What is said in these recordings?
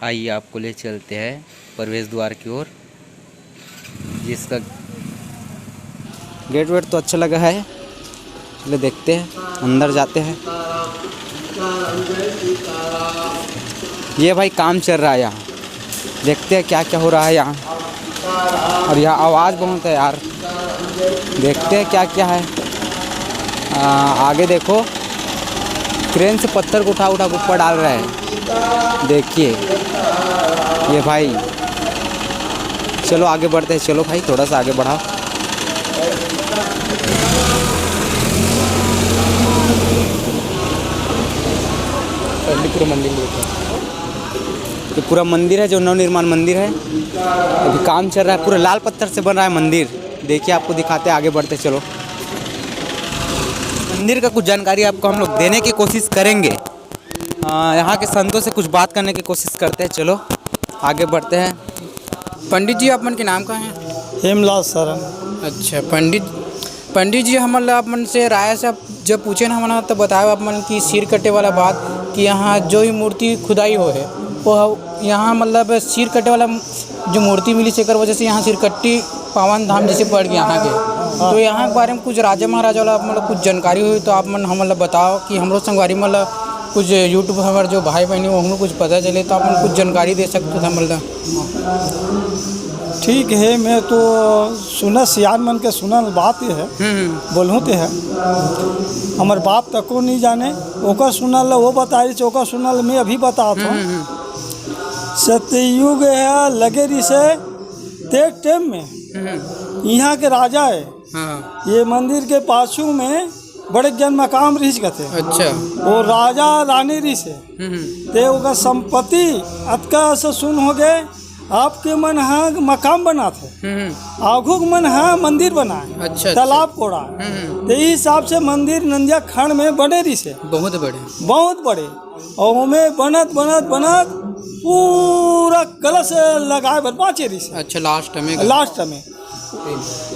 आइए आपको ले चलते हैं प्रवेश द्वार की ओर। जिसका गेट वेट तो अच्छा लगा है, चलिए देखते हैं, अंदर जाते हैं। ये भाई काम चल रहा है यहाँ, देखते हैं क्या क्या हो रहा है यहाँ। और यहाँ आवाज़ बहुत है यार, देखते हैं क्या क्या है। आगे देखो, क्रेन से पत्थर को उठा उठा के ऊपर डाल रहा है, देखिए ये भाई। चलो आगे बढ़ते हैं, चलो भाई थोड़ा सा आगे बढ़ाओ। पूरा मंदिर ये पूरा मंदिर है, जो नवनिर्माण मंदिर है, अभी काम चल रहा है। पूरा लाल पत्थर से बन रहा है मंदिर, देखिए आपको दिखाते हैं, आगे बढ़ते चलो। मंदिर का कुछ जानकारी आपको हम लोग देने की कोशिश करेंगे। यहाँ के संतों से कुछ बात करने की कोशिश करते हैं, चलो आगे बढ़ते हैं। पंडित जी, आप मन के नाम का है? हेमलाल सरन। अच्छा पंडित जी, हम आप मन से राय से जब पूछे ना हमारा, तब बताया आप मन की सिर कटे वाला बात, कि यहाँ जो ही मूर्ति खुदाई हो है वो यहाँ मतलब सिर कटे वाला जो मूर्ति मिली से वजह से यहाँ सिरकट्टी पावन धाम जैसे पड़ गया यहाँ के। तो यहाँ के बारे में कुछ राजा महाराजा वाला मतलब कुछ जानकारी हुई तो आप मन हम मतलब बताओ, कि हम लोग संगवारी मतलब कुछ यूट्यूब हमारे जो भाई बहनी वो हम लोग कुछ पता चले तो आप मन कुछ जानकारी दे सकते थे मतलब। ठीक है, मैं तो सुना सियान मन के सुना बात ये है, बोलूँ तो है हमारे बाप तक को नहीं जाने, ओका सुनल वो बताई, ओका सुनल मैं अभी बताता हूँ। सतयुग है लगे रही से ते टाइम में यहाँ के राजा है। ये मंदिर के पाछू में बड़े जन मकाम रिस गए थे। अच्छा। वो राजा रानी रिस है, ते ओका संपत्ति अतका से सुन हो गए, आपके मन हाँ मकाम बना थे, आघुक मन हाँ मंदिर बना है। अच्छा। तालाब कोड़ा, यही हिसाब से मंदिर नंदिया खंड में बने रही से, बहुत बड़े। और उनमें बनत बनत बनत पूरा कलश लगाए बर्बाचे रही से। अच्छा, लास्ट में।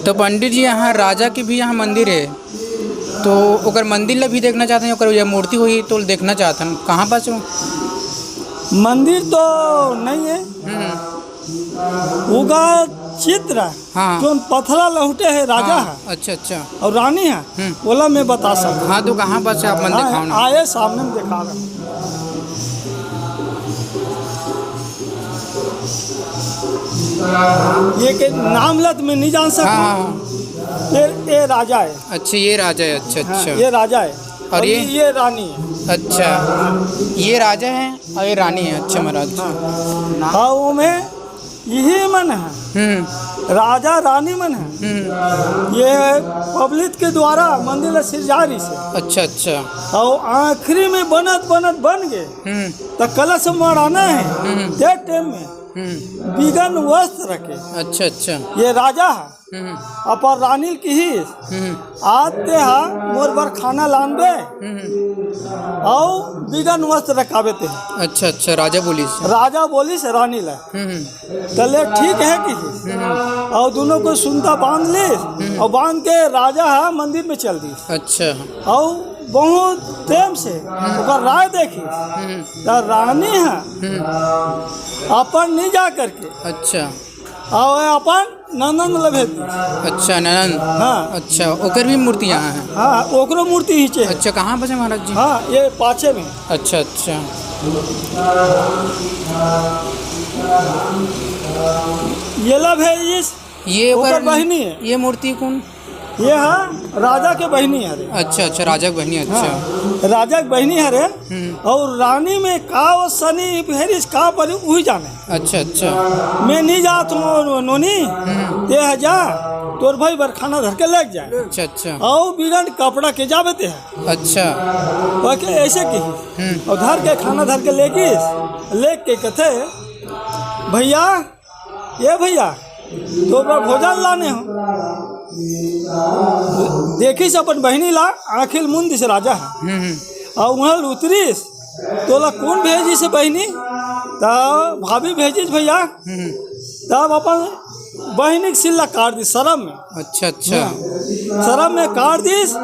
तो पंडित जी, यहाँ राजा की भी यहाँ मंदिर है, तो अगर मंदिर ला भी देखना चाहते हैं, अगर ये मूर्ति हुई तो देखना चाहते हैं, कहाँ पास हो? मंदिर तो नहीं है, उगा चित्र जो पथरा लहुटे है राजा है। अच्छा और रानी है, बोला मैं बता सकता। हाँ, तो कहाँ पास आप मन दिखाओ ना। आए सामने में दिखा रहा। ये के नाम लत में नहीं जान सकता। ये राजा है। अच्छा, ये राजा है। अच्छा। ये राजा है और ये रानी है। अच्छा, ये राजा है और ये रानी है। अच्छा महाराज। हाँ, वो में यही मन है, राजा रानी मन है। ये पब्लिक के द्वारा मंदिर सिरजारी से। अच्छा। और आखिरी में बनत बन गए तो कलश मराना है ते टाइम में बिगन वस्त्र रखे। अच्छा। ये राजा है अपर रानी की ही आते है मोर बर खाना लानबे और बिगन वस्त्र रखावे थे। अच्छा, राजा बोली से रानी ला चले ठीक है कि और दोनों को सुनता बांध ली और बांध के राजा है मंदिर में चल दी। अच्छा। और बहुत टाइम से राय देखी तो रानी है अपन नहीं जा करके। अच्छा। और अपन नंदन लभे दी। अच्छा, नंदन। हाँ। अच्छा, ओकर भी मूर्ति यहाँ है? हाँ, ओकरो मूर्ति हीचे। अच्छा, कहाँ पर है महाराज जी? हाँ, ये पाछे में। अच्छा। ये लभ है, ये ओकर बहनी है। ये मूर्ति कौन? ये है राजा के बहनी है रे। अच्छा, राजा की बहनी। अच्छा। हाँ, राजा की बहनी है रे। और रानी में का वो सनी भेरिस का पर वही जाने। अच्छा। मैं नहीं जात हूँ नोनी, ते जा तोर भाई बर खाना धर के लेके जाए। अच्छा। और बिगन कपड़ा के जावे ते है। अच्छा। ओके, ऐसे की और धर के खाना धर के ले के कथे भैया, ये भैया तो भोजन लाने हो। देखी से अपन बहनी ला आखिर मुंद से राजा है। और वहाँ उतरीस तोला कौन भेजी से बहनी, तब भाभी भेजिस भैया। तब अपन बहनी के सिल्ला काट दी शरम में। अच्छा। शरम में काट दीस,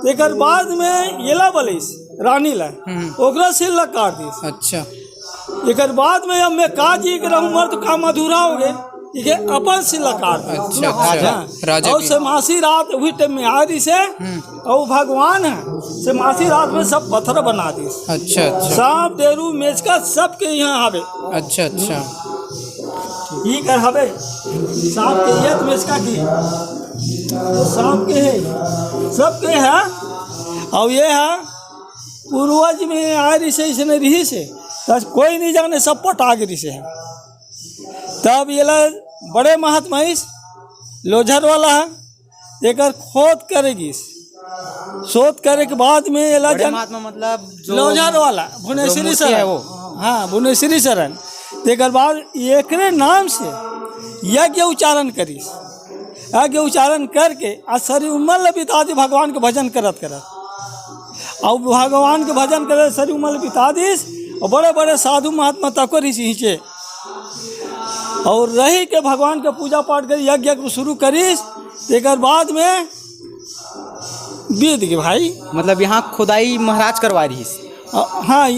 एक बाद में येला बलिस रानी ला ओकरा सिल्ला काट दीस। अच्छा। एक बाद में अब मैं का जी के रहूँ मर तो काम अधूरा हो गए ये अपन शिलाकार अच्छा अच्छा राजा और की समासी रात वही टाइम में आ रही से और भगवान है समासी रात में सब पत्थर बना दी अच्छा अच्छा सांप डेरू मेचका सबके यहाँ आवे अच्छा अच्छा ये कर हवे सांप के ये तो मेचका की तो सांप के है सबके है और ये है पूर्वज में आ रही से इसने रही से तब कोई नहीं जाने सब पटा गिरी से है तब ये ला बड़े महात्मा इस लोझर वाला है एक खोद करेगी शोध करे के बाद में ये ला महात्मा मतलब जो लोझर वाला भुवनेश्वरी है शरण वो हाँ भुवनेश्वरी शरण एक बाद एकरे नाम से यज्ञ उच्चारण करीस यज्ञ उच्चारण करके आ सारी उम्र बिता दी भगवान के भजन करत करत और भगवान के भजन करे सारी उम्र बिता दीस और बड़े बड़े साधु महात्मा तक नीचे और रही के भगवान के पूजा पाठ कर यज्ञ को शुरू करीस एक बाद में बीत गए भाई मतलब यहाँ खुदाई महाराज करवा रही हाँ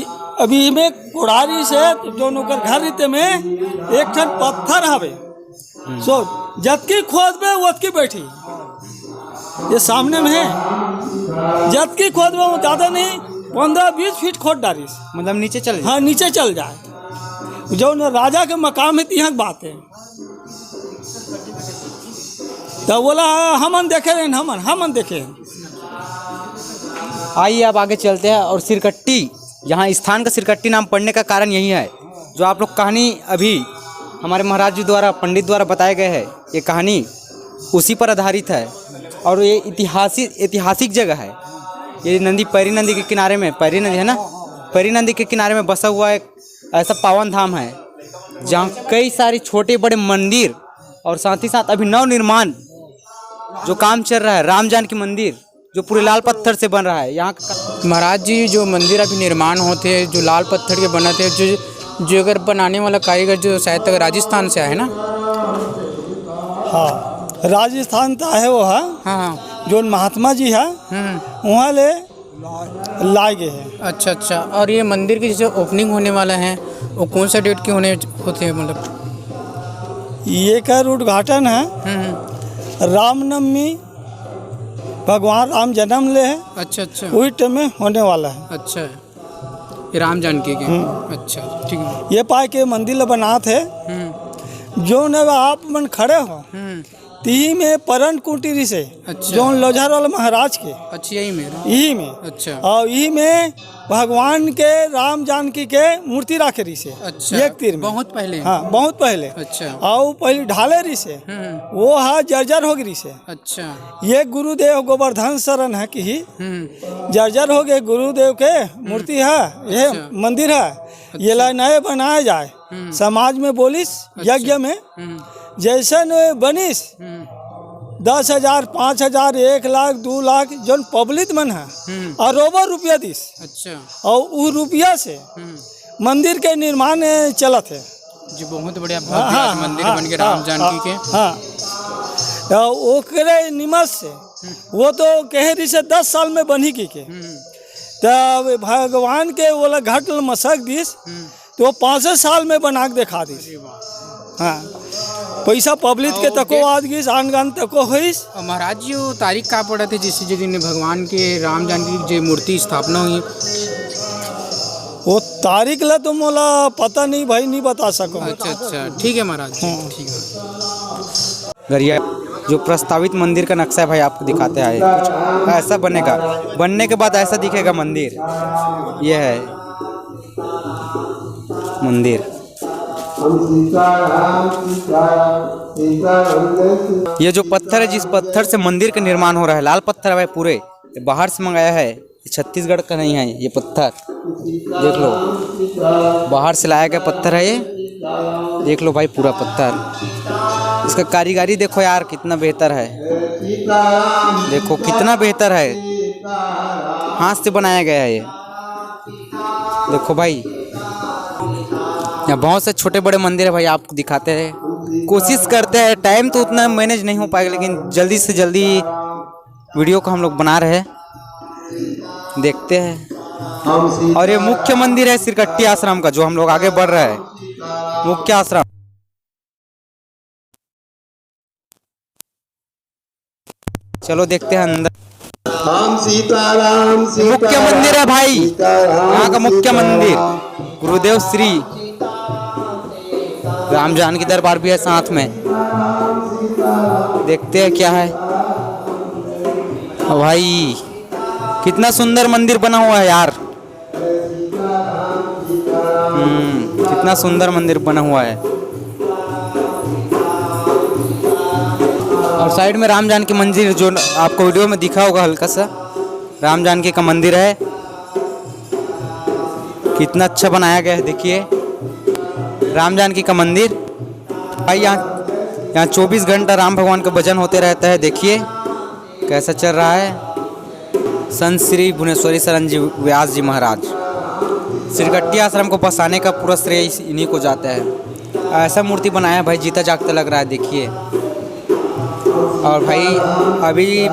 अभी में कुड़ारी से जो नौकर घर रीते में एक ठन पत्थर हवे सो जतकी खोद में वतकी बैठी ये सामने में है जतकी खोद में वो ज़्यादा नहीं 15-20 फीट खोद डालिस मतलब नीचे चल हाँ नीचे चल जाए जो न राजा के मकाम है यहाँ की बात है तो बोला हमन देखे रहे हमन देखे आइए अब आगे चलते हैं और सिरकट्टी यहाँ स्थान का सिरकट्टी नाम पड़ने का कारण यही है जो आप लोग कहानी अभी हमारे महाराज जी द्वारा पंडित द्वारा बताए गए हैं ये कहानी उसी पर आधारित है और ये ऐतिहासिक जगह है। ये नदी पैरी नदी के किनारे में पैरी नदी है ना पैरी नदी के किनारे में बसा हुआ एक ऐसा पावन धाम है जहाँ कई सारे छोटे बड़े मंदिर और साथ ही साथ अभी नव निर्माण जो काम चल रहा है राम जानकी मंदिर जो पूरे लाल पत्थर से बन रहा है। यहाँ महाराज जी जो मंदिर अभी निर्माण होते हैं जो लाल पत्थर के बने थे जो अगर बनाने वाला कारीगर जो शायद तक राजस्थान से आए ना। हाँ राजस्थान का है वो है हाँ जो महात्मा जी है वहाँ ले लाए गए हैं। अच्छा अच्छा और ये मंदिर की जैसे ओपनिंग होने वाला है वो कौन सा डेट के होते हैं मतलब ये का उद्घाटन है रामनवमी भगवान राम जन्म ले है अच्छा अच्छा वही टाइम में होने वाला है। अच्छा ये राम जानकी के अच्छा ठीक है ये पाए के मंदिर बना थे जो न आप मन खड़े हो ती में परन कुटीरी से अच्छा जो लोझार वाला महाराज के अच्छा यही में अच्छा और यही में भगवान के राम जानकी के मूर्ति रखे रही से अच्छा एक तीर में बहुत पहले हाँ बहुत पहले अच्छा और पहले ढाले रही से वो है जर्जर हो गई से अच्छा ये गुरुदेव गोवर्धन शरण है कि जर्जर हो गए गुरुदेव के मूर्ति है ये मंदिर है ये ला नए बनाया जाए समाज में बोलिस यज्ञ में जैसे बनिस 10,000 5,000 1 लाख 2 लाख जो पब्लिक मन है अरबों रुपया दिस अच्छा और वो रुपया से मंदिर के निर्माण चलत है जो बहुत बढ़िया भव्य मंदिर बन गया राम जानकी के हाँ ओकरे निमस से वो तो कह रही से 10 साल में बनी की के तब भगवान के बोला घट मसक दिस तो 5 साल में बना के दिखा दिस हाँ पैसा पब्लिक के तको आज गिस आनगान तको होइस। महाराज जी वो तारीख का पड़ा थे जिस दिन भगवान के राम जानकी की जो मूर्ति स्थापना हुई वो तारीख ला तो मोला पता नहीं भाई नहीं बता सको। अच्छा अच्छा ठीक है महाराज ठीक है। गरिया जो प्रस्तावित मंदिर का नक्शा है भाई आपको दिखाते हैं कुछ ऐसा बनेगा बनने के बाद ऐसा दिखेगा मंदिर ये है मंदिर ये जो पत्थर है जिस पत्थर से मंदिर का निर्माण हो रहा है लाल पत्थर है भाई पूरे ये बाहर से मंगाया है ये छत्तीसगढ़ का नहीं है ये पत्थर देख लो बाहर से लाया गया पत्थर है ये देख लो भाई पूरा पत्थर इसका कारीगरी देखो यार कितना बेहतर है देखो कितना बेहतर है हाथ से बनाया गया है ये देखो भाई यहाँ बहुत से छोटे बड़े मंदिर है भाई आपको दिखाते हैं कोशिश करते हैं टाइम तो उतना मैनेज नहीं हो पाएगा लेकिन जल्दी से जल्दी वीडियो को हम लोग बना रहे हैं देखते हैं और ये मुख्य मंदिर है सिरकट्टी आश्रम का, जो हम लोग आगे बढ़ रहे हैं। मुख्य आश्रम, चलो देखते हैं अंदर। मुख्य मंदिर है भाई, यहाँ का मुख्य मंदिर। गुरुदेव श्री राम जानकी दरबार भी है साथ में। देखते हैं क्या है। भाई कितना सुंदर मंदिर बना हुआ है यार। कितना सुंदर मंदिर बना हुआ है। और साइड में राम जानकी मंदिर, जो आपको वीडियो में दिखा होगा हल्का सा, राम जानकी का मंदिर है। कितना अच्छा बनाया गया है, देखिए राम जानकी का मंदिर। भाई यहाँ 24 घंटा राम भगवान का भजन होते रहता है। देखिए कैसा चल रहा है। संत श्री भुवनेश्वरी शरण जी व्यास जी महाराज, सिरकट्टी आश्रम को बसाने का पूरा श्रेय इन्हीं को जाता है। ऐसा मूर्ति बनाया भाई, जीता जागता लग रहा है, देखिए। और भाई अभी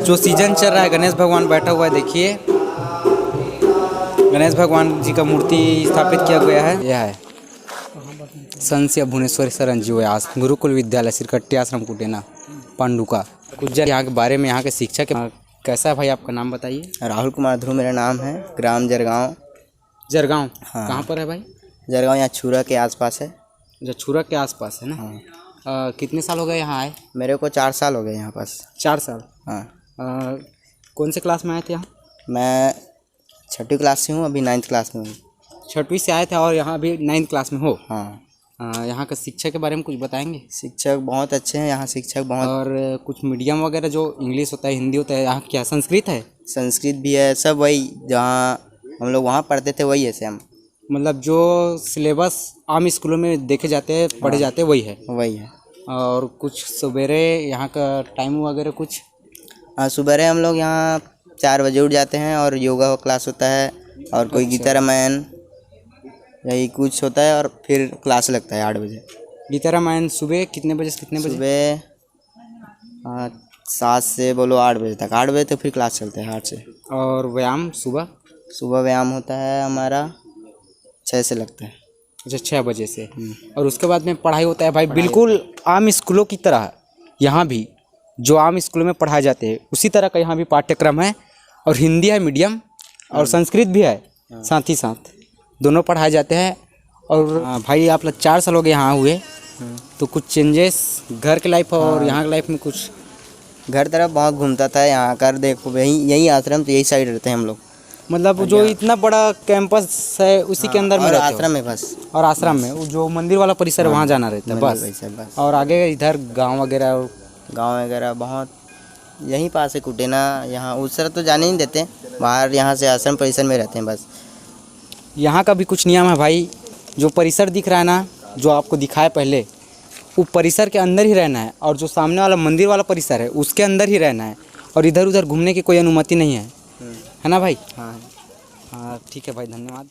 जो सीजन चल रहा है, गणेश भगवान बैठा हुआ है, देखिए गणेश भगवान जी का मूर्ति स्थापित किया गया है। यह है संत श्री भुवनेश्वरी शरण जी व्यास गुरुकुल विद्यालय सिरकट्टी आश्रम कुटेना पांडुका। कुछ यहाँ के बारे में, यहाँ के शिक्षा के कैसा है भाई, आपका नाम बताइए। राहुल कुमार ध्रुव मेरा नाम है, ग्राम जरगांव। जरगांव, हाँ। कहाँ पर है भाई? जरगांव यहाँ छुरा के आसपास है। जो छुरा के आसपास है ना। हाँ। कितने साल हो गए यहाँ आए? मेरे को 4 साल हो गए यहाँ पास। 4 साल। हाँ। कौन से क्लास में आए थे यहाँ? मैं 6वीं क्लास से हूँ, अभी 9th क्लास में हूँ। 6वीं से आए थे और यहाँ अभी 9th क्लास में हो। हाँ। यहाँ का शिक्षा के बारे में कुछ बताएंगे? शिक्षक बहुत अच्छे हैं यहाँ, शिक्षक बहुत। और कुछ मीडियम वगैरह, जो इंग्लिश होता है, हिंदी होता है, यहाँ क्या संस्कृत है? संस्कृत भी है, सब वही जहाँ हम लोग वहाँ पढ़ते थे वही है सेम। मतलब जो सिलेबस आम स्कूलों में देखे जाते हैं, पढ़े जाते हैं, वही है। वही है। और कुछ सवेरे यहाँ का टाइम वगैरह कुछ? हाँ, सुबह हम लोग यहाँ 4 बजे उठ जाते हैं और योगा क्लास होता है, और कोई गीता रामायण यही कुछ होता है, और फिर क्लास लगता है 8 बजे। गीता रामायण सुबह कितने बजे से कितने बजे? सुबह 7 से बोलो 8 बजे तक। 8 बजे तक फिर क्लास चलता है 8 से। और व्यायाम सुबह व्यायाम होता है हमारा 6 से लगता है। अच्छा, 6 बजे से। और उसके बाद में पढ़ाई होता है भाई, बिल्कुल आम स्कूलों की तरह। यहाँ भी जो आम स्कूलों में पढ़ाए जाते हैं उसी तरह का यहाँ भी पाठ्यक्रम है। और हिंदी है मीडियम, और संस्कृत भी है साथ ही साथ, दोनों पढ़ाए जाते हैं। और भाई आप लोग 4 साल हो गए यहाँ हुए, तो कुछ चेंजेस घर के लाइफ और यहाँ के लाइफ में कुछ? घर तरफ बहुत घूमता था, यहाँ कर देखो यही आश्रम, तो यही साइड रहते हैं हम लोग। मतलब जो इतना बड़ा कैंपस है उसी के अंदर में रहते हो? आश्रम में बस। और आश्रम में वो जो मंदिर वाला परिसर है वहाँ जाना रहता है बस। और आगे इधर गांव वगैरह? गांव वगैरह बहुत यहीं पास है कुटेना। यहाँ उस तरह तो जाने नहीं देते, बाहर यहाँ से आश्रम परिसर में रहते हैं बस। यहाँ का भी कुछ नियम है भाई। जो परिसर दिख रहा है ना, जो आपको दिखाया पहले, वो परिसर के अंदर ही रहना है। और जो सामने वाला मंदिर वाला परिसर है उसके अंदर ही रहना है, और इधर उधर घूमने की कोई अनुमति नहीं है ना भाई? हाँ। हाँ ठीक है भाई, धन्यवाद।